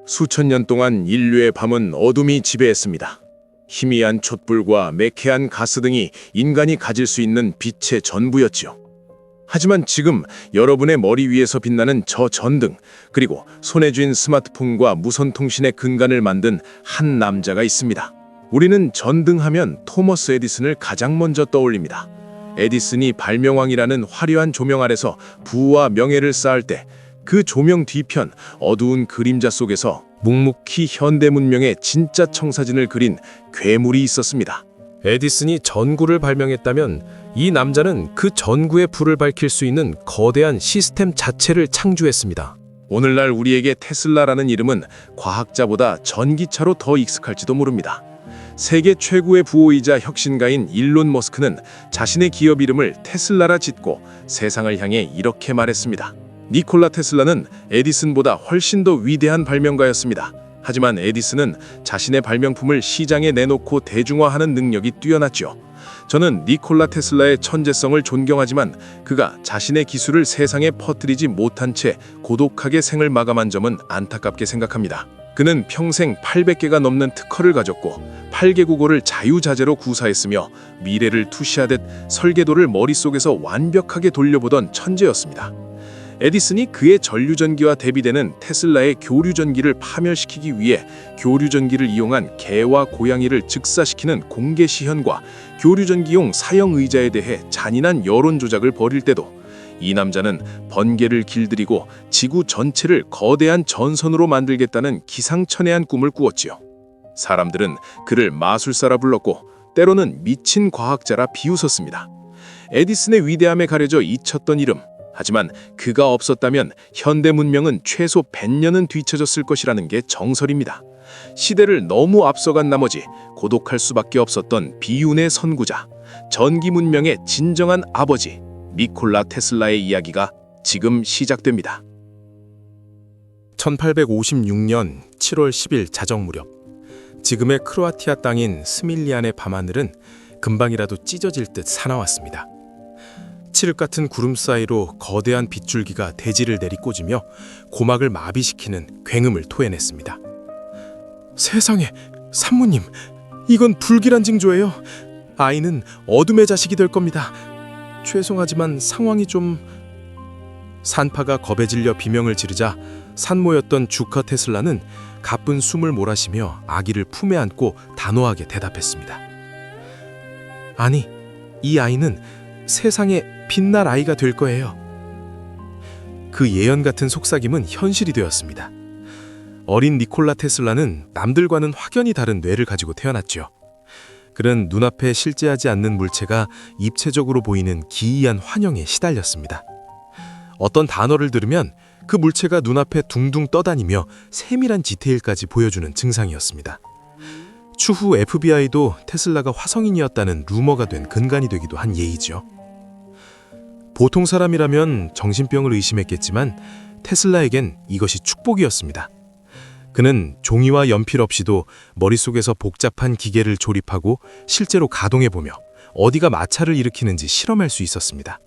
수천 년 동안 인류의 밤은 어둠이 지배했습니다. 희미한 촛불과 매캐한 가스 등이 인간이 가질 수 있는 빛의 전부였지요. 하지만 지금 여러분의 머리 위에서 빛나는 저 전등, 그리고 손에 쥔 스마트폰과 무선 통신의 근간을 만든 한 남자가 있습니다. 우리는 전등하면 토머스 에디슨을 가장 먼저 떠올립니다. 에디슨이 발명왕이라는 화려한 조명 아래서 부와 명예를 쌓을 때 그 조명 뒤편 어두운 그림자 속에서 묵묵히 현대 문명의 진짜 청사진을 그린 괴물이 있었습니다. 에디슨이 전구를 발명했다면 이 남자는 그 전구의 불을 밝힐 수 있는 거대한 시스템 자체를 창조했습니다. 오늘날 우리에게 테슬라라는 이름은 과학자보다 전기차로 더 익숙할지도 모릅니다. 세계 최고의 부호이자 혁신가인 일론 머스크는 자신의 기업 이름을 테슬라라 짓고 세상을 향해 이렇게 말했습니다. 니콜라 테슬라는 에디슨보다 훨씬 더 위대한 발명가였습니다. 하지만 에디슨은 자신의 발명품을 시장에 내놓고 대중화하는 능력이 뛰어났죠. 저는 니콜라 테슬라의 천재성을 존경하지만 그가 자신의 기술을 세상에 퍼뜨리지 못한 채 고독하게 생을 마감한 점은 안타깝게 생각합니다. 그는 평생 800개가 넘는 특허를 가졌고 8개 국어를 자유자재로 구사했으며 미래를 투시하듯 설계도를 머릿속에서 완벽하게 돌려보던 천재였습니다. 에디슨이 그의 전류전기와 대비되는 테슬라의 교류전기를 파멸시키기 위해 교류전기를 이용한 개와 고양이를 즉사시키는 공개 시현과 교류전기용 사형 의자에 대해 잔인한 여론 조작을 벌일 때도 이 남자는 번개를 길들이고 지구 전체를 거대한 전선으로 만들겠다는 기상천외한 꿈을 꾸었지요. 사람들은 그를 마술사라 불렀고 때로는 미친 과학자라 비웃었습니다. 에디슨의 위대함에 가려져 잊혔던 이름, 하지만 그가 없었다면 현대 문명은 최소 100년은 뒤처졌을 것이라는 게 정설입니다. 시대를 너무 앞서간 나머지 고독할 수밖에 없었던 비운의 선구자, 전기 문명의 진정한 아버지 니콜라 테슬라의 이야기가 지금 시작됩니다. 1856년 7월 10일 자정 무렵, 지금의 크로아티아 땅인 스밀리안의 밤하늘은 금방이라도 찢어질 듯 사나웠습니다. 칠흑 같은 구름 사이로 거대한 빗줄기가 대지를 내리꽂으며 고막을 마비시키는 굉음을 토해냈습니다. 세상에, 산모님, 이건 불길한 징조예요. 아이는 어둠의 자식이 될 겁니다. 죄송하지만 상황이 좀... 산파가 겁에 질려 비명을 지르자 산모였던 주커 테슬라는 가쁜 숨을 몰아쉬며 아기를 품에 안고 단호하게 대답했습니다. 아니, 이 아이는 세상에 빛날 아이가 될 거예요. 그 예언 같은 속삭임은 현실이 되었습니다. 어린 니콜라 테슬라는 남들과는 확연히 다른 뇌를 가지고 태어났죠. 그는 눈앞에 실제하지 않는 물체가 입체적으로 보이는 기이한 환영에 시달렸습니다. 어떤 단어를 들으면 그 물체가 눈앞에 둥둥 떠다니며 세밀한 디테일까지 보여주는 증상이었습니다. 추후 FBI도 테슬라가 화성인이었다는 루머가 된 근간이 되기도 한 예이죠. 보통 사람이라면 정신병을 의심했겠지만 테슬라에겐 이것이 축복이었습니다. 그는 종이와 연필 없이도 머릿속에서 복잡한 기계를 조립하고 실제로 가동해보며 어디가 마찰을 일으키는지 실험할 수 있었습니다.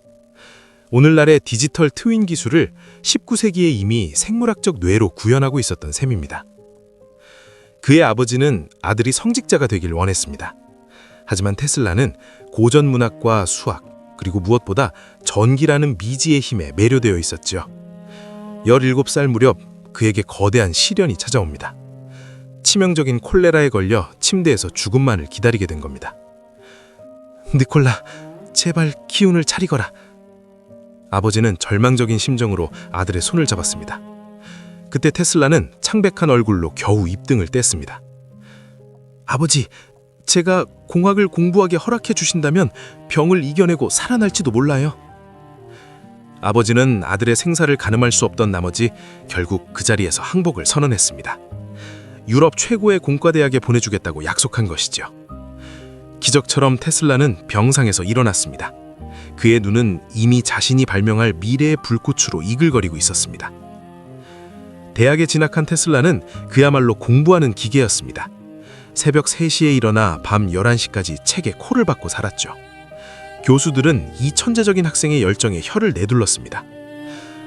오늘날의 디지털 트윈 기술을 19세기에 이미 생물학적 뇌로 구현하고 있었던 셈입니다. 그의 아버지는 아들이 성직자가 되길 원했습니다. 하지만 테슬라는 고전 문학과 수학, 그리고 무엇보다 전기라는 미지의 힘에 매료되어 있었죠. 17살 무렵 그에게 거대한 시련이 찾아옵니다. 치명적인 콜레라에 걸려 침대에서 죽음만을 기다리게 된 겁니다. 니콜라, 제발 기운을 차리거라. 아버지는 절망적인 심정으로 아들의 손을 잡았습니다. 그때 테슬라는 창백한 얼굴로 겨우 입등을 뗐습니다. 아버지, 제가 공학을 공부하게 허락해 주신다면 병을 이겨내고 살아날지도 몰라요. 아버지는 아들의 생사를 가늠할 수 없던 나머지 결국 그 자리에서 항복을 선언했습니다. 유럽 최고의 공과대학에 보내주겠다고 약속한 것이죠. 기적처럼 테슬라는 병상에서 일어났습니다. 그의 눈은 이미 자신이 발명할 미래의 불꽃으로 이글거리고 있었습니다. 대학에 진학한 테슬라는 그야말로 공부하는 기계였습니다. 새벽 3시에 일어나 밤 11시까지 책에 코를 박고 살았죠. 교수들은 이 천재적인 학생의 열정에 혀를 내둘렀습니다.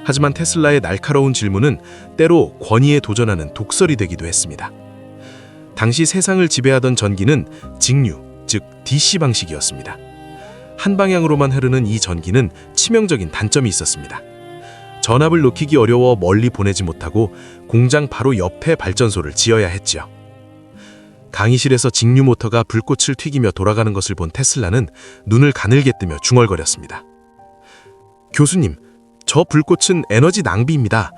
하지만 테슬라의 날카로운 질문은 때로 권위에 도전하는 독설이 되기도 했습니다. 당시 세상을 지배하던 전기는 직류, 즉 DC 방식이었습니다. 한 방향으로만 흐르는 이 전기는 치명적인 단점이 있었습니다. 전압을 높이기 어려워 멀리 보내지 못하고 공장 바로 옆에 발전소를 지어야 했지요. 강의실에서 직류 모터가 불꽃을 튀기며 돌아가는 것을 본 테슬라는 눈을 가늘게 뜨며 중얼거렸습니다. 교수님, 저 불꽃은 에너지 낭비입니다.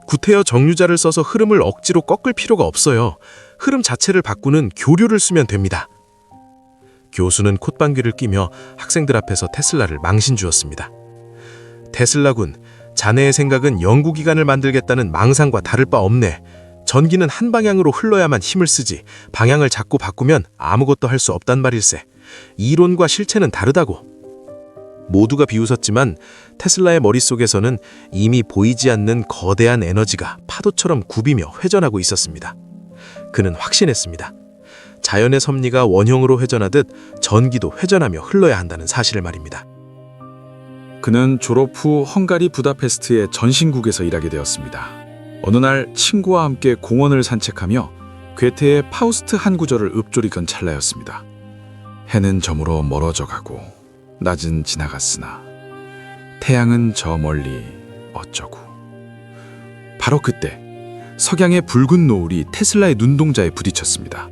구태여 정류자를 써서 흐름을 억지로 꺾을 필요가 없어요. 흐름 자체를 바꾸는 교류를 쓰면 됩니다. 교수는 콧방귀를 뀌며 학생들 앞에서 테슬라를 망신 주었습니다. 테슬라군, 자네의 생각은 연구기관을 만들겠다는 망상과 다를 바 없네. 전기는 한 방향으로 흘러야만 힘을 쓰지 방향을 자꾸 바꾸면 아무것도 할 수 없단 말일세. 이론과 실체는 다르다고. 모두가 비웃었지만 테슬라의 머릿속에서는 이미 보이지 않는 거대한 에너지가 파도처럼 굽이며 회전하고 있었습니다. 그는 확신했습니다. 자연의 섭리가 원형으로 회전하듯 전기도 회전하며 흘러야 한다는 사실을 말입니다. 그는 졸업 후 헝가리 부다페스트의 전신국에서 일하게 되었습니다. 어느 날 친구와 함께 공원을 산책하며 괴테의 파우스트 한 구절을 읊조리던 찰나였습니다. 해는 저물어 멀어져 가고 낮은 지나갔으나 태양은 저 멀리 어쩌고. 바로 그때 석양의 붉은 노을이 테슬라의 눈동자에 부딪혔습니다.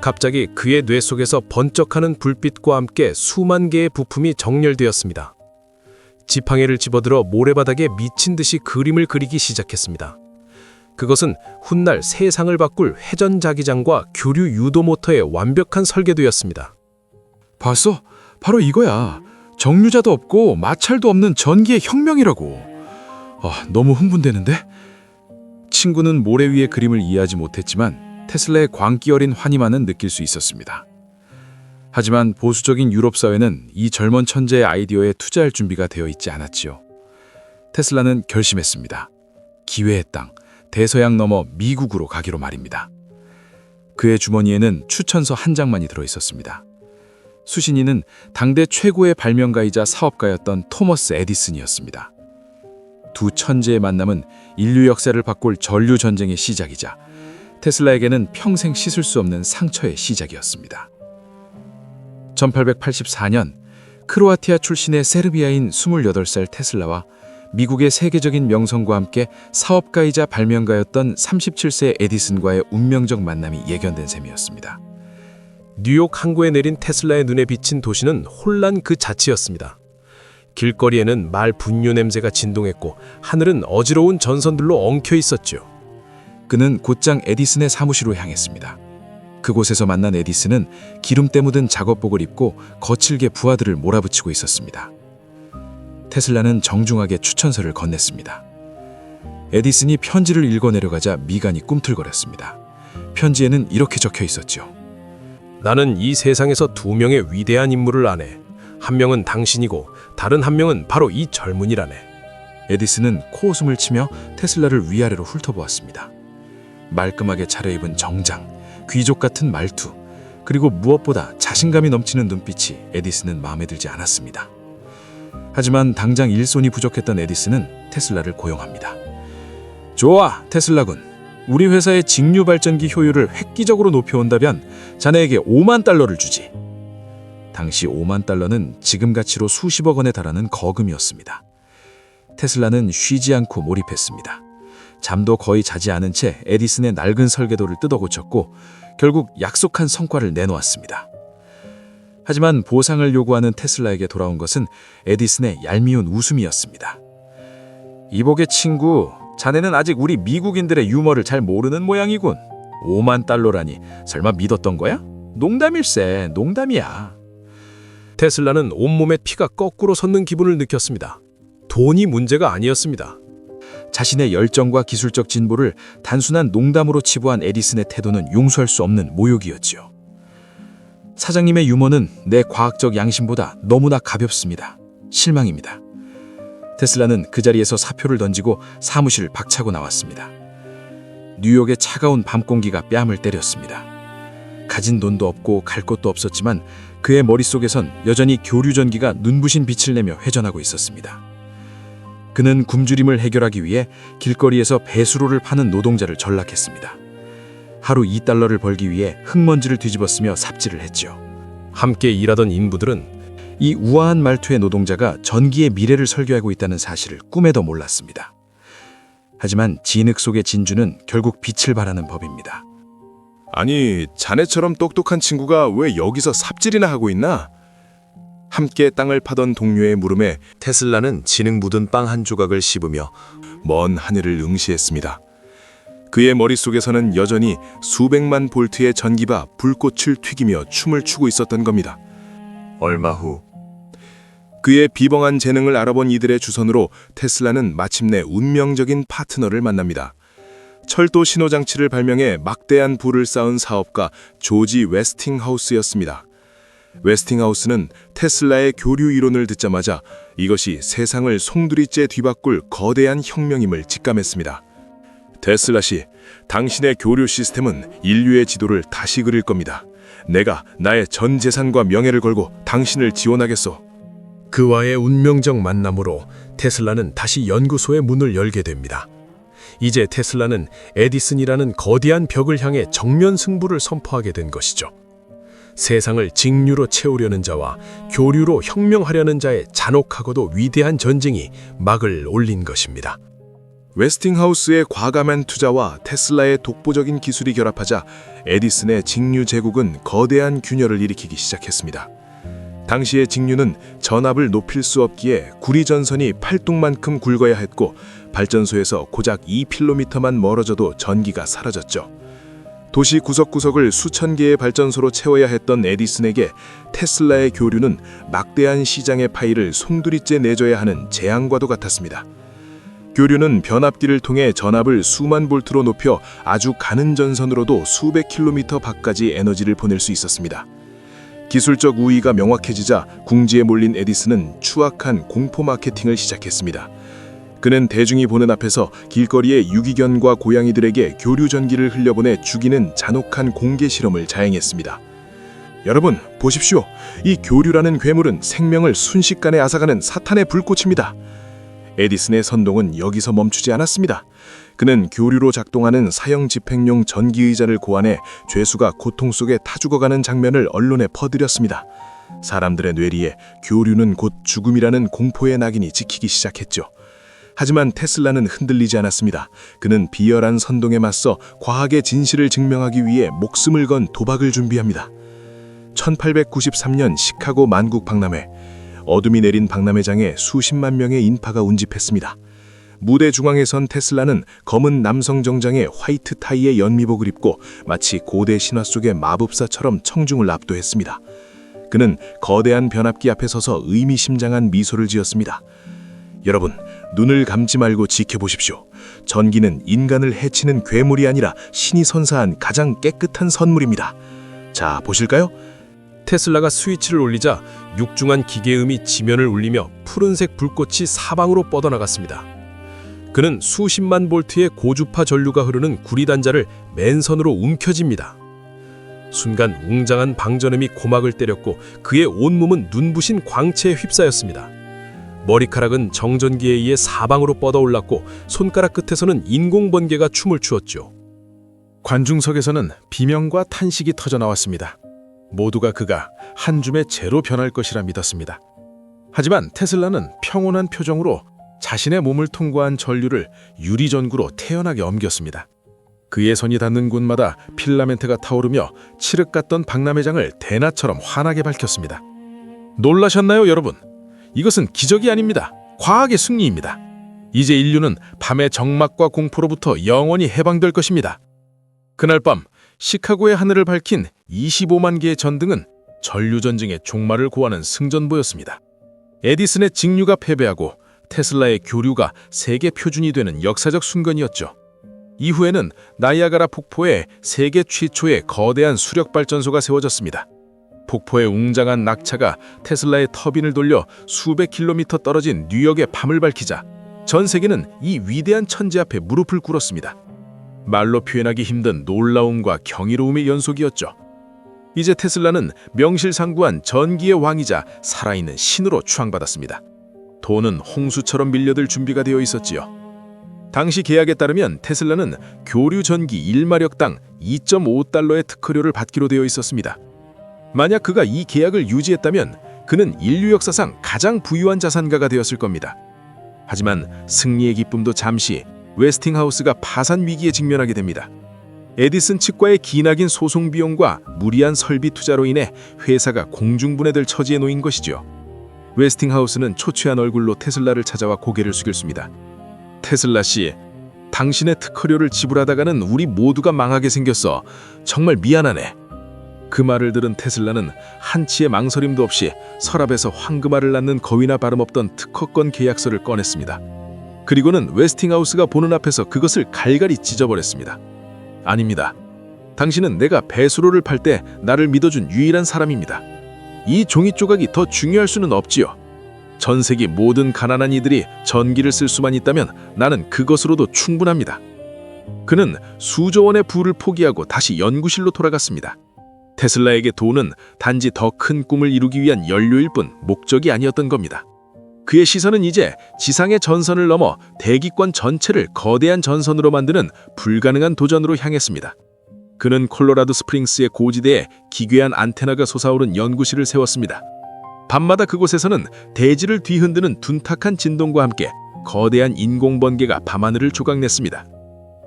갑자기 그의 뇌 속에서 번쩍하는 불빛과 함께 수만 개의 부품이 정렬되었습니다. 지팡이를 집어들어 모래바닥에 미친 듯이 그림을 그리기 시작했습니다. 그것은 훗날 세상을 바꿀 회전자기장과 교류 유도 모터의 완벽한 설계도였습니다. 봤어? 바로 이거야. 정류자도 없고 마찰도 없는 전기의 혁명이라고. 너무 흥분되는데? 친구는 모래 위의 그림을 이해하지 못했지만 테슬라의 광기 어린 환희만은 느낄 수 있었습니다. 하지만 보수적인 유럽 사회는 이 젊은 천재의 아이디어에 투자할 준비가 되어 있지 않았지요. 테슬라는 결심했습니다. 기회의 땅, 대서양 넘어 미국으로 가기로 말입니다. 그의 주머니에는 추천서 한 장만이 들어 있었습니다. 수신인은 당대 최고의 발명가이자 사업가였던 토머스 에디슨이었습니다. 두 천재의 만남은 인류 역사를 바꿀 전류 전쟁의 시작이자 테슬라에게는 평생 씻을 수 없는 상처의 시작이었습니다. 1884년 크로아티아 출신의 세르비아인 28살 테슬라와 미국의 세계적인 명성과 함께 사업가이자 발명가였던 37세 에디슨과의 운명적 만남이 예견된 셈이었습니다. 뉴욕 항구에 내린 테슬라의 눈에 비친 도시는 혼란 그 자체였습니다. 길거리에는 말 분유 냄새가 진동했고 하늘은 어지러운 전선들로 엉켜 있었죠. 그는 곧장 에디슨의 사무실로 향했습니다. 그곳에서 만난 에디슨은 기름때 묻은 작업복을 입고 거칠게 부하들을 몰아붙이고 있었습니다. 테슬라는 정중하게 추천서를 건넸습니다. 에디슨이 편지를 읽어내려가자 미간이 꿈틀거렸습니다. 편지에는 이렇게 적혀 있었죠. 나는 이 세상에서 두 명의 위대한 인물을 아네. 한 명은 당신이고 다른 한 명은 바로 이 젊은이라네. 에디슨은 코웃음을 치며 테슬라를 위아래로 훑어보았습니다. 말끔하게 차려입은 정장, 귀족 같은 말투, 그리고 무엇보다 자신감이 넘치는 눈빛이 에디슨은 마음에 들지 않았습니다. 하지만 당장 일손이 부족했던 에디슨은 테슬라를 고용합니다. 좋아, 테슬라군. 우리 회사의 직류 발전기 효율을 획기적으로 높여온다면 자네에게 5만 달러를 주지. 당시 5만 달러는 지금 가치로 수십억 원에 달하는 거금이었습니다. 테슬라는 쉬지 않고 몰입했습니다. 잠도 거의 자지 않은 채 에디슨의 낡은 설계도를 뜯어 고쳤고 결국 약속한 성과를 내놓았습니다. 하지만 보상을 요구하는 테슬라에게 돌아온 것은 에디슨의 얄미운 웃음이었습니다. 이복의 친구, 자네는 아직 우리 미국인들의 유머를 잘 모르는 모양이군. 5만 달러라니 설마 믿었던 거야? 농담일세, 농담이야. 테슬라는 온몸에 피가 거꾸로 솟는 기분을 느꼈습니다. 돈이 문제가 아니었습니다. 자신의 열정과 기술적 진보를 단순한 농담으로 치부한 에디슨의 태도는 용서할 수 없는 모욕이었지요. 사장님의 유머는 내 과학적 양심보다 너무나 가볍습니다. 실망입니다. 테슬라는 그 자리에서 사표를 던지고 사무실을 박차고 나왔습니다. 뉴욕의 차가운 밤 공기가 뺨을 때렸습니다. 가진 돈도 없고 갈 곳도 없었지만 그의 머릿속에선 여전히 교류 전기가 눈부신 빛을 내며 회전하고 있었습니다. 그는 굶주림을 해결하기 위해 길거리에서 배수로를 파는 노동자를 전락했습니다. 하루 2달러를 벌기 위해 흙먼지를 뒤집어쓰며 삽질을 했지요. 함께 일하던 인부들은 이 우아한 말투의 노동자가 전기의 미래를 설계하고 있다는 사실을 꿈에도 몰랐습니다. 하지만 진흙 속의 진주는 결국 빛을 발하는 법입니다. 아니, 자네처럼 똑똑한 친구가 왜 여기서 삽질이나 하고 있나? 함께 땅을 파던 동료의 물음에 테슬라는 진흙 묻은 빵 한 조각을 씹으며 먼 하늘을 응시했습니다. 그의 머릿속에서는 여전히 수백만 볼트의 전기바 불꽃을 튀기며 춤을 추고 있었던 겁니다. 얼마 후 그의 비범한 재능을 알아본 이들의 주선으로 테슬라는 마침내 운명적인 파트너를 만납니다. 철도 신호장치를 발명해 막대한 부를 쌓은 사업가 조지 웨스팅하우스였습니다. 웨스팅하우스는 테슬라의 교류 이론을 듣자마자 이것이 세상을 송두리째 뒤바꿀 거대한 혁명임을 직감했습니다. 테슬라 씨, 당신의 교류 시스템은 인류의 지도를 다시 그릴 겁니다. 내가 나의 전 재산과 명예를 걸고 당신을 지원하겠소. 그와의 운명적 만남으로 테슬라는 다시 연구소의 문을 열게 됩니다. 이제 테슬라는 에디슨이라는 거대한 벽을 향해 정면 승부를 선포하게 된 것이죠. 세상을 직류로 채우려는 자와 교류로 혁명하려는 자의 잔혹하고도 위대한 전쟁이 막을 올린 것입니다. 웨스팅하우스의 과감한 투자와 테슬라의 독보적인 기술이 결합하자 에디슨의 직류 제국은 거대한 균열을 일으키기 시작했습니다. 당시의 직류는 전압을 높일 수 없기에 구리 전선이 팔뚝만큼 굵어야 했고 발전소에서 고작 2km만 멀어져도 전기가 사라졌죠. 도시 구석구석을 수천 개의 발전소로 채워야 했던 에디슨에게 테슬라의 교류는 막대한 시장의 파이를 송두리째 내줘야 하는 재앙과도 같았습니다. 교류는 변압기를 통해 전압을 수만 볼트로 높여 아주 가는 전선으로도 수백 킬로미터 밖까지 에너지를 보낼 수 있었습니다. 기술적 우위가 명확해지자 궁지에 몰린 에디슨은 추악한 공포 마케팅을 시작했습니다. 그는 대중이 보는 앞에서 길거리의 유기견과 고양이들에게 교류 전기를 흘려보내 죽이는 잔혹한 공개 실험을 자행했습니다. 여러분, 보십시오. 이 교류라는 괴물은 생명을 순식간에 앗아가는 사탄의 불꽃입니다. 에디슨의 선동은 여기서 멈추지 않았습니다. 그는 교류로 작동하는 사형 집행용 전기의자를 고안해 죄수가 고통 속에 타 죽어가는 장면을 언론에 퍼뜨렸습니다. 사람들의 뇌리에 교류는 곧 죽음이라는 공포의 낙인이 찍히기 시작했죠. 하지만 테슬라는 흔들리지 않았습니다. 그는 비열한 선동에 맞서 과학의 진실을 증명하기 위해 목숨을 건 도박을 준비합니다. 1893년 시카고 만국 박람회. 어둠이 내린 박람회장에 수십만 명의 인파가 운집했습니다. 무대 중앙에 선 테슬라는 검은 남성 정장에 화이트 타이에 연미복을 입고 마치 고대 신화 속의 마법사처럼 청중을 압도했습니다. 그는 거대한 변압기 앞에 서서 의미심장한 미소를 지었습니다. 여러분, 눈을 감지 말고 지켜보십시오. 전기는 인간을 해치는 괴물이 아니라 신이 선사한 가장 깨끗한 선물입니다. 자, 보실까요? 테슬라가 스위치를 올리자 육중한 기계음이 지면을 울리며 푸른색 불꽃이 사방으로 뻗어나갔습니다. 그는 수십만 볼트의 고주파 전류가 흐르는 구리 단자를 맨손으로 움켜쥡니다. 순간 웅장한 방전음이 고막을 때렸고 그의 온몸은 눈부신 광채에 휩싸였습니다. 머리카락은 정전기에 의해 사방으로 뻗어올랐고 손가락 끝에서는 인공번개가 춤을 추었죠. 관중석에서는 비명과 탄식이 터져나왔습니다. 모두가 그가 한 줌의 재로 변할 것이라 믿었습니다. 하지만 테슬라는 평온한 표정으로 자신의 몸을 통과한 전류를 유리전구로 태연하게 옮겼습니다. 그의 손이 닿는 곳마다 필라멘트가 타오르며 칠흑 같던 박람회장을 대낮처럼 환하게 밝혔습니다. 놀라셨나요, 여러분? 이것은 기적이 아닙니다. 과학의 승리입니다. 이제 인류는 밤의 적막과 공포로부터 영원히 해방될 것입니다. 그날 밤 시카고의 하늘을 밝힌 25만 개의 전등은 전류전쟁의 종말을 고하는 승전보였습니다. 에디슨의 직류가 패배하고 테슬라의 교류가 세계 표준이 되는 역사적 순간이었죠. 이후에는 나이아가라 폭포에 세계 최초의 거대한 수력발전소가 세워졌습니다. 폭포의 웅장한 낙차가 테슬라의 터빈을 돌려 수백 킬로미터 떨어진 뉴욕의 밤을 밝히자 전 세계는 이 위대한 천재 앞에 무릎을 꿇었습니다. 말로 표현하기 힘든 놀라움과 경이로움의 연속이었죠. 이제 테슬라는 명실상부한 전기의 왕이자 살아있는 신으로 추앙받았습니다. 돈은 홍수처럼 밀려들 준비가 되어 있었지요. 당시 계약에 따르면 테슬라는 교류 전기 1마력당 2.5달러의 특허료를 받기로 되어 있었습니다. 만약 그가 이 계약을 유지했다면 그는 인류 역사상 가장 부유한 자산가가 되었을 겁니다. 하지만 승리의 기쁨도 잠시 웨스팅하우스가 파산 위기에 직면하게 됩니다. 에디슨 측과의 기나긴 소송 비용과 무리한 설비 투자로 인해 회사가 공중분해될 처지에 놓인 것이죠. 웨스팅하우스는 초췌한 얼굴로 테슬라를 찾아와 고개를 숙였습니다. 테슬라 씨, 당신의 특허료를 지불하다가는 우리 모두가 망하게 생겼어. 정말 미안하네. 그 말을 들은 테슬라는 한치의 망설임도 없이 서랍에서 황금알을 낳는 거위나 다름없던 특허권 계약서를 꺼냈습니다. 그리고는 웨스팅하우스가 보는 앞에서 그것을 갈갈이 찢어버렸습니다. 아닙니다. 당신은 내가 배수로를 팔 때 나를 믿어준 유일한 사람입니다. 이 종이 조각이 더 중요할 수는 없지요. 전 세계 모든 가난한 이들이 전기를 쓸 수만 있다면 나는 그것으로도 충분합니다. 그는 수조 원의 부를 포기하고 다시 연구실로 돌아갔습니다. 테슬라에게 돈은 단지 더 큰 꿈을 이루기 위한 연료일 뿐 목적이 아니었던 겁니다. 그의 시선은 이제 지상의 전선을 넘어 대기권 전체를 거대한 전선으로 만드는 불가능한 도전으로 향했습니다. 그는 콜로라도 스프링스의 고지대에 기괴한 안테나가 솟아오른 연구실을 세웠습니다. 밤마다 그곳에서는 대지를 뒤흔드는 둔탁한 진동과 함께 거대한 인공 번개가 밤하늘을 조각냈습니다.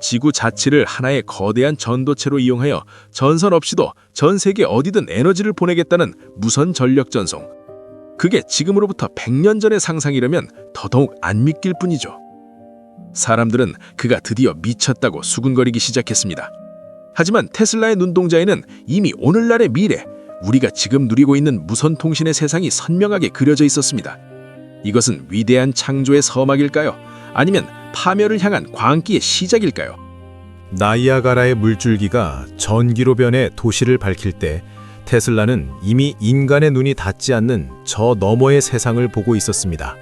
지구 자체를 하나의 거대한 전도체로 이용하여 전선 없이도 전 세계 어디든 에너지를 보내겠다는 무선 전력 전송. 그게 지금으로부터 100년 전의 상상이라면 더더욱 안 믿길 뿐이죠. 사람들은 그가 드디어 미쳤다고 수군거리기 시작했습니다. 하지만 테슬라의 눈동자에는 이미 오늘날의 미래, 우리가 지금 누리고 있는 무선 통신의 세상이 선명하게 그려져 있었습니다. 이것은 위대한 창조의 서막일까요? 아니면 파멸을 향한 광기의 시작일까요? 나이아가라의 물줄기가 전기로 변해 도시를 밝힐 때 테슬라는 이미 인간의 눈이 닿지 않는 저 너머의 세상을 보고 있었습니다.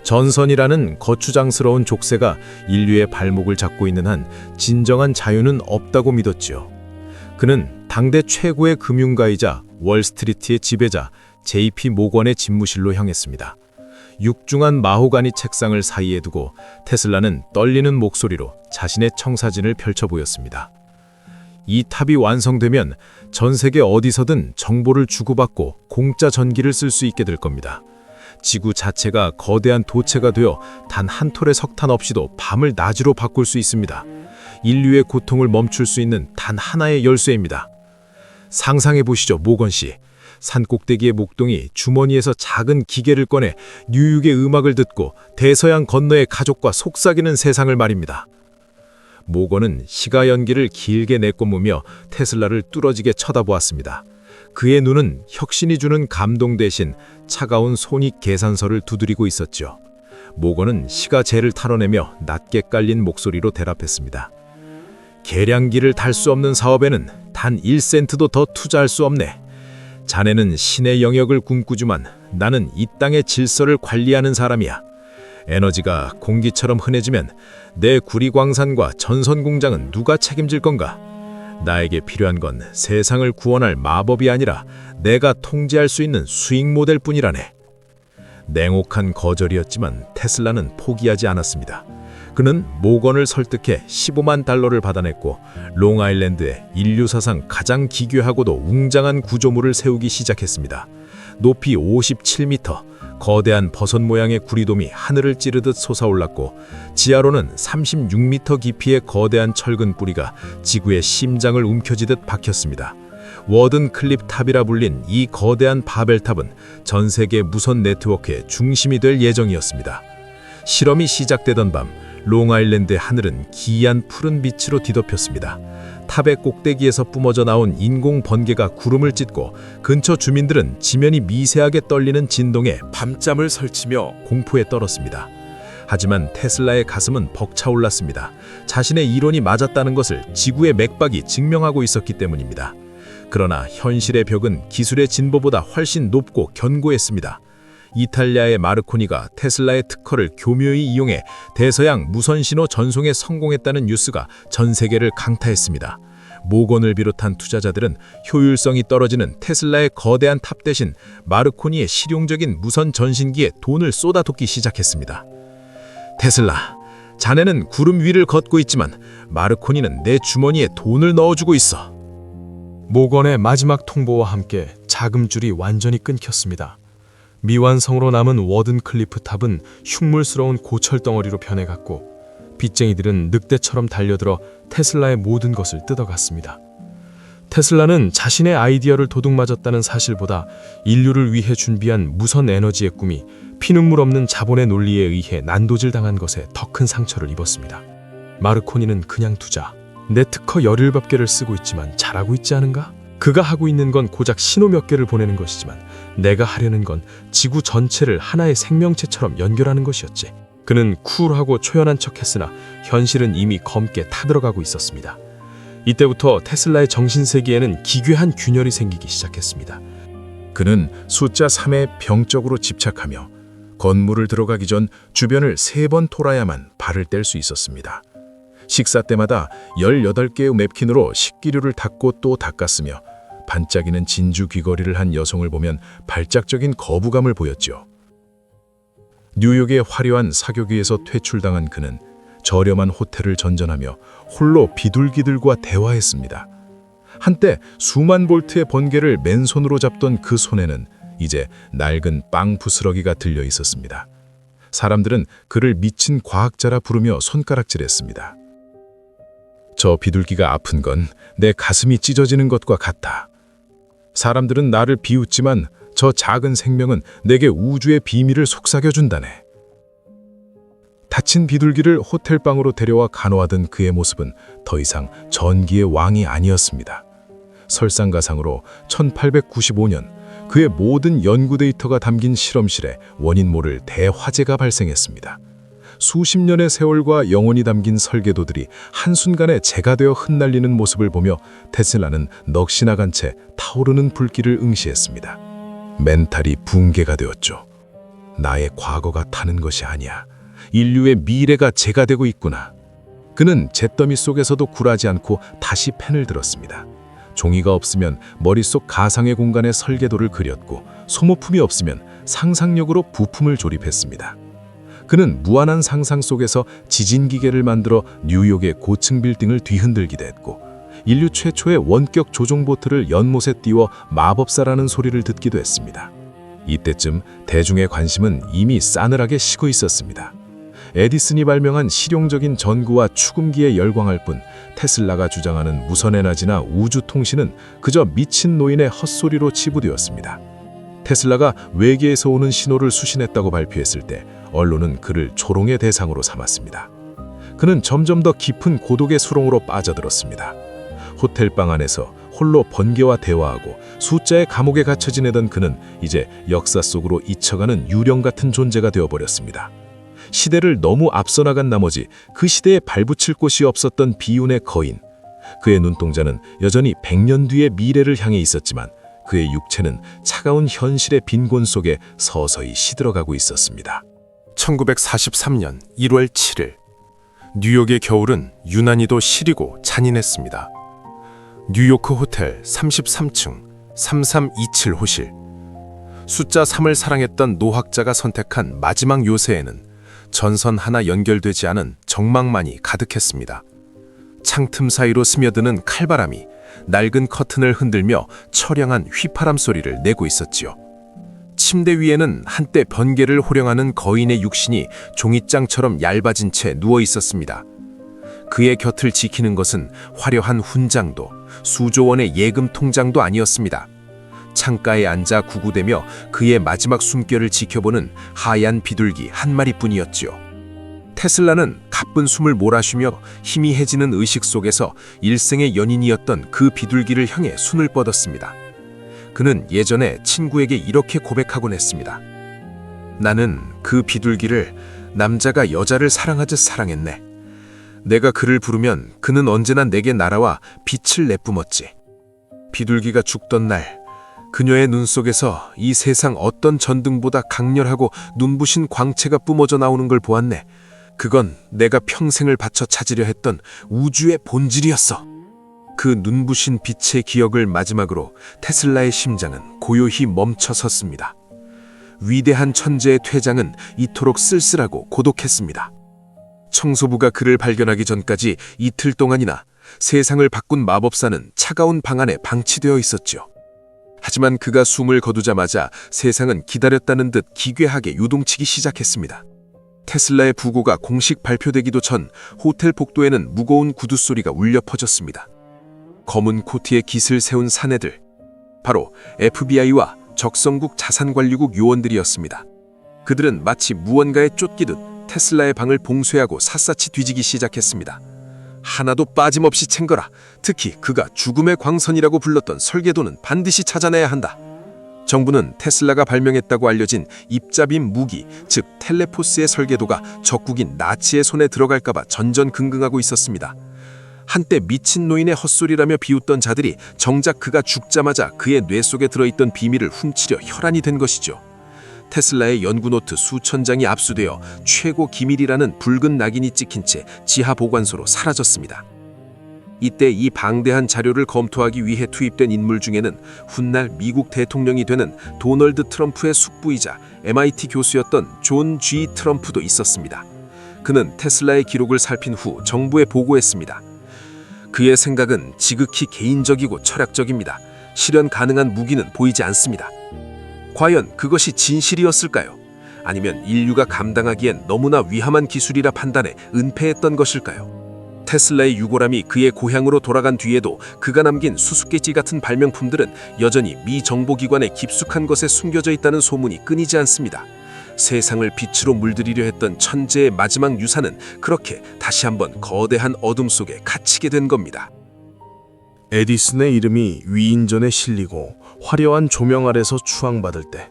전선이라는 거추장스러운 족쇄가 인류의 발목을 잡고 있는 한 진정한 자유는 없다고 믿었지요. 그는 당대 최고의 금융가이자 월스트리트의 지배자 JP 모건의 집무실로 향했습니다. 육중한 마호가니 책상을 사이에 두고 테슬라는 떨리는 목소리로 자신의 청사진을 펼쳐 보였습니다. 이 탑이 완성되면 전 세계 어디서든 정보를 주고받고 공짜 전기를 쓸 수 있게 될 겁니다. 지구 자체가 거대한 도체가 되어 단 한 톨의 석탄 없이도 밤을 낮으로 바꿀 수 있습니다. 인류의 고통을 멈출 수 있는 단 하나의 열쇠입니다. 상상해 보시죠, 모건 씨. 산꼭대기의 목동이 주머니에서 작은 기계를 꺼내 뉴욕의 음악을 듣고 대서양 건너의 가족과 속삭이는 세상을 말입니다. 모건은 시가 연기를 길게 내뿜으며 테슬라를 뚫어지게 쳐다보았습니다. 그의 눈은 혁신이 주는 감동 대신 차가운 손익 계산서를 두드리고 있었죠. 모건은 시가 젤을 털어내며 낮게 깔린 목소리로 대답했습니다. 계량기를 달 수 없는 사업에는 단 1센트도 더 투자할 수 없네. 자네는 신의 영역을 꿈꾸지만 나는 이 땅의 질서를 관리하는 사람이야. 에너지가 공기처럼 흔해지면 내 구리광산과 전선 공장은 누가 책임질 건가? 나에게 필요한 건 세상을 구원할 마법이 아니라 내가 통제할 수 있는 수익 모델뿐이라네. 냉혹한 거절이었지만 테슬라는 포기하지 않았습니다. 그는 모건을 설득해 15만 달러를 받아냈고 롱아일랜드에 인류 사상 가장 기괴하고도 웅장한 구조물을 세우기 시작했습니다. 높이 57m, 거대한 버섯 모양의 구리돔이 하늘을 찌르듯 솟아올랐고 지하로는 36m 깊이의 거대한 철근 뿌리가 지구의 심장을 움켜쥐듯 박혔습니다. 워든 클립 탑이라 불린 이 거대한 바벨탑은 전 세계 무선 네트워크의 중심이 될 예정이었습니다. 실험이 시작되던 밤 롱아일랜드의 하늘은 기이한 푸른 빛으로 뒤덮였습니다. 탑의 꼭대기에서 뿜어져 나온 인공 번개가 구름을 찢고 근처 주민들은 지면이 미세하게 떨리는 진동에 밤잠을 설치며 공포에 떨었습니다. 하지만 테슬라의 가슴은 벅차올랐습니다. 자신의 이론이 맞았다는 것을 지구의 맥박이 증명하고 있었기 때문입니다. 그러나 현실의 벽은 기술의 진보보다 훨씬 높고 견고했습니다. 이탈리아의 마르코니가 테슬라의 특허를 교묘히 이용해 대서양 무선신호 전송에 성공했다는 뉴스가 전 세계를 강타했습니다. 모건을 비롯한 투자자들은 효율성이 떨어지는 테슬라의 거대한 탑 대신 마르코니의 실용적인 무선 전신기에 돈을 쏟아붓기 시작했습니다. 테슬라, 자네는 구름 위를 걷고 있지만 마르코니는 내 주머니에 돈을 넣어주고 있어. 모건의 마지막 통보와 함께 자금줄이 완전히 끊겼습니다. 미완성으로 남은 워든 클리프 탑은 흉물스러운 고철 덩어리로 변해갔고 빚쟁이들은 늑대처럼 달려들어 테슬라의 모든 것을 뜯어갔습니다. 테슬라는 자신의 아이디어를 도둑맞았다는 사실보다 인류를 위해 준비한 무선 에너지의 꿈이 피눈물 없는 자본의 논리에 의해 난도질당한 것에 더 큰 상처를 입었습니다. 마르코니는 그냥 두자. 내 특허 17개를 쓰고 있지만 잘하고 있지 않은가? 그가 하고 있는 건 고작 신호 몇 개를 보내는 것이지만 내가 하려는 건 지구 전체를 하나의 생명체처럼 연결하는 것이었지. 그는 쿨하고 초연한 척했으나 현실은 이미 검게 타들어가고 있었습니다. 이때부터 테슬라의 정신세계에는 기괴한 균열이 생기기 시작했습니다. 그는 숫자 3에 병적으로 집착하며 건물을 들어가기 전 주변을 3번 돌아야만 발을 뗄 수 있었습니다. 식사 때마다 18개의 냅킨으로 식기류를 닦고 또 닦았으며 반짝이는 진주 귀걸이를 한 여성을 보면 발작적인 거부감을 보였죠. 뉴욕의 화려한 사교기에서 퇴출당한 그는 저렴한 호텔을 전전하며 홀로 비둘기들과 대화했습니다. 한때 수만 볼트의 번개를 맨손으로 잡던 그 손에는 이제 낡은 빵 부스러기가 들려 있었습니다. 사람들은 그를 미친 과학자라 부르며 손가락질했습니다. 저 비둘기가 아픈 건 내 가슴이 찢어지는 것과 같다. 사람들은 나를 비웃지만 저 작은 생명은 내게 우주의 비밀을 속삭여준다네. 다친 비둘기를 호텔방으로 데려와 간호하던 그의 모습은 더 이상 전기의 왕이 아니었습니다. 설상가상으로 1895년 그의 모든 연구 데이터가 담긴 실험실에 원인 모를 대화재가 발생했습니다. 수십 년의 세월과 영혼이 담긴 설계도들이 한순간에 재가 되어 흩날리는 모습을 보며 테슬라는 넋이 나간 채 타오르는 불길을 응시했습니다. 멘탈이 붕괴가 되었죠. 나의 과거가 타는 것이 아니야. 인류의 미래가 재가 되고 있구나. 그는 잿더미 속에서도 굴하지 않고 다시 펜을 들었습니다. 종이가 없으면 머릿속 가상의 공간에 설계도를 그렸고 소모품이 없으면 상상력으로 부품을 조립했습니다. 그는 무한한 상상 속에서 지진기계를 만들어 뉴욕의 고층 빌딩을 뒤흔들기도 했고 인류 최초의 원격 조종보트를 연못에 띄워 마법사라는 소리를 듣기도 했습니다. 이때쯤 대중의 관심은 이미 싸늘하게 식어 있었습니다. 에디슨이 발명한 실용적인 전구와 축음기에 열광할 뿐 테슬라가 주장하는 무선에너지나 우주통신은 그저 미친 노인의 헛소리로 치부되었습니다. 테슬라가 외계에서 오는 신호를 수신했다고 발표했을 때 언론은 그를 조롱의 대상으로 삼았습니다. 그는 점점 더 깊은 고독의 수렁으로 빠져들었습니다. 호텔방 안에서 홀로 번개와 대화하고 숫자의 감옥에 갇혀 지내던 그는 이제 역사 속으로 잊혀가는 유령 같은 존재가 되어버렸습니다. 시대를 너무 앞서 나간 나머지 그 시대에 발붙일 곳이 없었던 비운의 거인. 그의 눈동자는 여전히 100년 뒤의 미래를 향해 있었지만 그의 육체는 차가운 현실의 빈곤 속에 서서히 시들어가고 있었습니다. 1943년 1월 7일 뉴욕의 겨울은 유난히도 시리고 잔인했습니다. 뉴요크 호텔 33층 3327호실. 숫자 3을 사랑했던 노학자가 선택한 마지막 요새에는 전선 하나 연결되지 않은 정막만이 가득했습니다. 창틈 사이로 스며드는 칼바람이 낡은 커튼을 흔들며 처량한 휘파람 소리를 내고 있었지요. 침대 위에는 한때 번개를 호령하는 거인의 육신이 종이장처럼 얇아진 채 누워 있었습니다. 그의 곁을 지키는 것은 화려한 훈장도 수조 원의 예금 통장도 아니었습니다. 창가에 앉아 구구대며 그의 마지막 숨결을 지켜보는 하얀 비둘기 한 마리뿐이었지요. 테슬라는 가쁜 숨을 몰아쉬며 희미해지는 의식 속에서 일생의 연인이었던 그 비둘기를 향해 손을 뻗었습니다. 그는 예전에 친구에게 이렇게 고백하곤 했습니다. 나는 그 비둘기를 남자가 여자를 사랑하듯 사랑했네. 내가 그를 부르면 그는 언제나 내게 날아와 빛을 내뿜었지. 비둘기가 죽던 날 그녀의 눈 속에서 이 세상 어떤 전등보다 강렬하고 눈부신 광채가 뿜어져 나오는 걸 보았네. 그건 내가 평생을 바쳐 찾으려 했던 우주의 본질이었어. 그 눈부신 빛의 기억을 마지막으로 테슬라의 심장은 고요히 멈춰 섰습니다. 위대한 천재의 퇴장은 이토록 쓸쓸하고 고독했습니다. 청소부가 그를 발견하기 전까지 이틀 동안이나 세상을 바꾼 마법사는 차가운 방 안에 방치되어 있었죠. 하지만 그가 숨을 거두자마자 세상은 기다렸다는 듯 기괴하게 요동치기 시작했습니다. 테슬라의 부고가 공식 발표되기도 전 호텔 복도에는 무거운 구두 소리가 울려 퍼졌습니다. 검은 코트에 깃을 세운 사내들, 바로 FBI와 적성국 자산관리국 요원들이었습니다. 그들은 마치 무언가에 쫓기듯 테슬라의 방을 봉쇄하고 샅샅이 뒤지기 시작했습니다. 하나도 빠짐없이 챙거라. 특히 그가 죽음의 광선이라고 불렀던 설계도는 반드시 찾아내야 한다. 정부는 테슬라가 발명했다고 알려진 입자빔 무기, 즉 텔레포스의 설계도가 적국인 나치의 손에 들어갈까봐 전전긍긍하고 있었습니다. 한때 미친 노인의 헛소리라며 비웃던 자들이 정작 그가 죽자마자 그의 뇌 속에 들어있던 비밀을 훔치려 혈안이 된 것이죠. 테슬라의 연구노트 수천 장이 압수되어 최고 기밀이라는 붉은 낙인이 찍힌 채 지하 보관소로 사라졌습니다. 이때 이 방대한 자료를 검토하기 위해 투입된 인물 중에는 훗날 미국 대통령이 되는 도널드 트럼프의 숙부이자 MIT 교수였던 존 G. 트럼프도 있었습니다. 그는 테슬라의 기록을 살핀 후 정부에 보고했습니다. 그의 생각은 지극히 개인적이고 철학적입니다. 실현 가능한 무기는 보이지 않습니다. 과연 그것이 진실이었을까요? 아니면 인류가 감당하기엔 너무나 위험한 기술이라 판단해 은폐했던 것일까요? 테슬라의 유골함이 그의 고향으로 돌아간 뒤에도 그가 남긴 수수께끼 같은 발명품들은 여전히 미 정보기관의 깊숙한 곳에 숨겨져 있다는 소문이 끊이지 않습니다. 세상을 빛으로 물들이려 했던 천재의 마지막 유산은 그렇게 다시 한번 거대한 어둠 속에 갇히게 된 겁니다. 에디슨의 이름이 위인전에 실리고 화려한 조명 아래서 추앙받을 때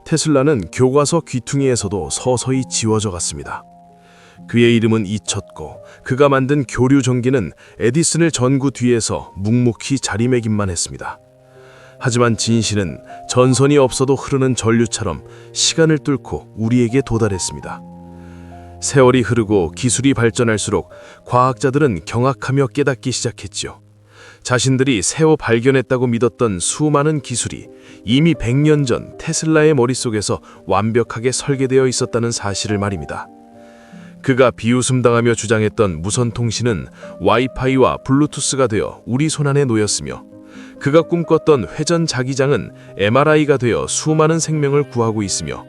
테슬라는 교과서 귀퉁이에서도 서서히 지워져 갔습니다. 그의 이름은 잊혔고 그가 만든 교류 전기는 에디슨을 전구 뒤에서 묵묵히 자리매김만 했습니다. 하지만 진실은 전선이 없어도 흐르는 전류처럼 시간을 뚫고 우리에게 도달했습니다. 세월이 흐르고 기술이 발전할수록 과학자들은 경악하며 깨닫기 시작했죠. 자신들이 새어 발견했다고 믿었던 수많은 기술이 이미 100년 전 테슬라의 머릿속에서 완벽하게 설계되어 있었다는 사실을 말입니다. 그가 비웃음당하며 주장했던 무선통신은 와이파이와 블루투스가 되어 우리 손안에 놓였으며 그가 꿈꿨던 회전 자기장은 MRI가 되어 수많은 생명을 구하고 있으며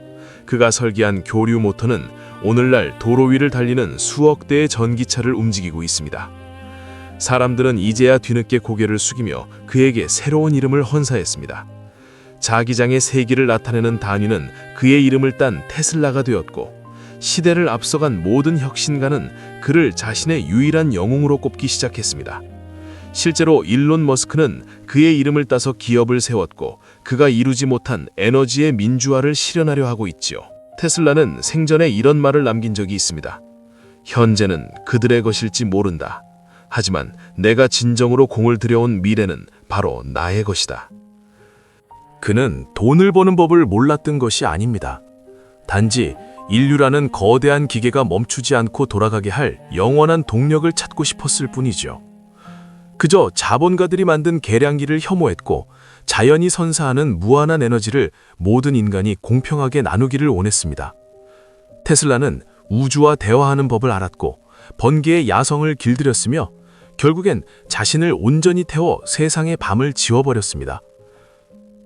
그가 설계한 교류 모터는 오늘날 도로 위를 달리는 수억 대의 전기차를 움직이고 있습니다. 사람들은 이제야 뒤늦게 고개를 숙이며 그에게 새로운 이름을 헌사했습니다. 자기장의 세기를 나타내는 단위는 그의 이름을 딴 테슬라가 되었고 시대를 앞서간 모든 혁신가는 그를 자신의 유일한 영웅으로 꼽기 시작했습니다. 실제로 일론 머스크는 그의 이름을 따서 기업을 세웠고 그가 이루지 못한 에너지의 민주화를 실현하려 하고 있지요. 테슬라는 생전에 이런 말을 남긴 적이 있습니다. 현재는 그들의 것일지 모른다. 하지만 내가 진정으로 공을 들여온 미래는 바로 나의 것이다. 그는 돈을 버는 법을 몰랐던 것이 아닙니다. 단지 인류라는 거대한 기계가 멈추지 않고 돌아가게 할 영원한 동력을 찾고 싶었을 뿐이죠. 그저 자본가들이 만든 계량기를 혐오했고 자연이 선사하는 무한한 에너지를 모든 인간이 공평하게 나누기를 원했습니다. 테슬라는 우주와 대화하는 법을 알았고 번개의 야성을 길들였으며 결국엔 자신을 온전히 태워 세상의 밤을 지워버렸습니다.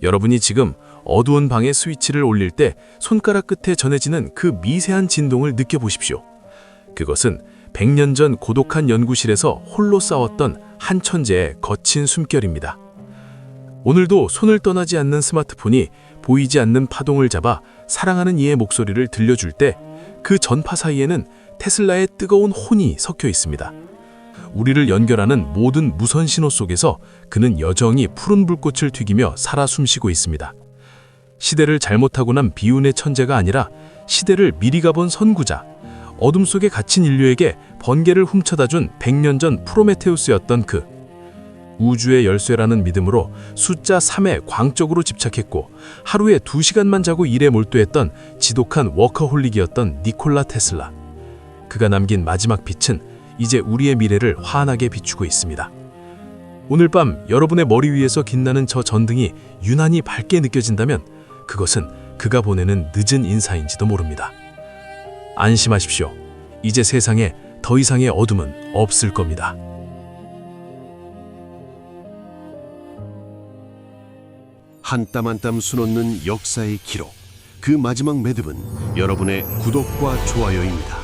여러분이 지금 어두운 방에 스위치를 올릴 때 손가락 끝에 전해지는 그 미세한 진동을 느껴보십시오. 그것은 100년 전 고독한 연구실에서 홀로 싸웠던 한 천재의 거친 숨결입니다. 오늘도 손을 떠나지 않는 스마트폰이 보이지 않는 파동을 잡아 사랑하는 이의 목소리를 들려줄 때 그 전파 사이에는 테슬라의 뜨거운 혼이 섞여 있습니다. 우리를 연결하는 모든 무선 신호 속에서 그는 여전히 푸른 불꽃을 튀기며 살아 숨쉬고 있습니다. 시대를 잘못하고 난 비운의 천재가 아니라 시대를 미리 가본 선구자, 어둠 속에 갇힌 인류에게 번개를 훔쳐다 준 100년 전 프로메테우스였던 그. 우주의 열쇠라는 믿음으로 숫자 3에 광적으로 집착했고 하루에 2시간만 자고 일에 몰두했던 지독한 워커홀릭이었던 니콜라 테슬라. 그가 남긴 마지막 빛은 이제 우리의 미래를 환하게 비추고 있습니다. 오늘 밤 여러분의 머리 위에서 빛나는 저 전등이 유난히 밝게 느껴진다면 그것은 그가 보내는 늦은 인사인지도 모릅니다. 안심하십시오. 이제 세상에 더 이상의 어둠은 없을 겁니다. 한 땀 한 땀 수놓는 역사의 기록. 그 마지막 매듭은 여러분의 구독과 좋아요입니다.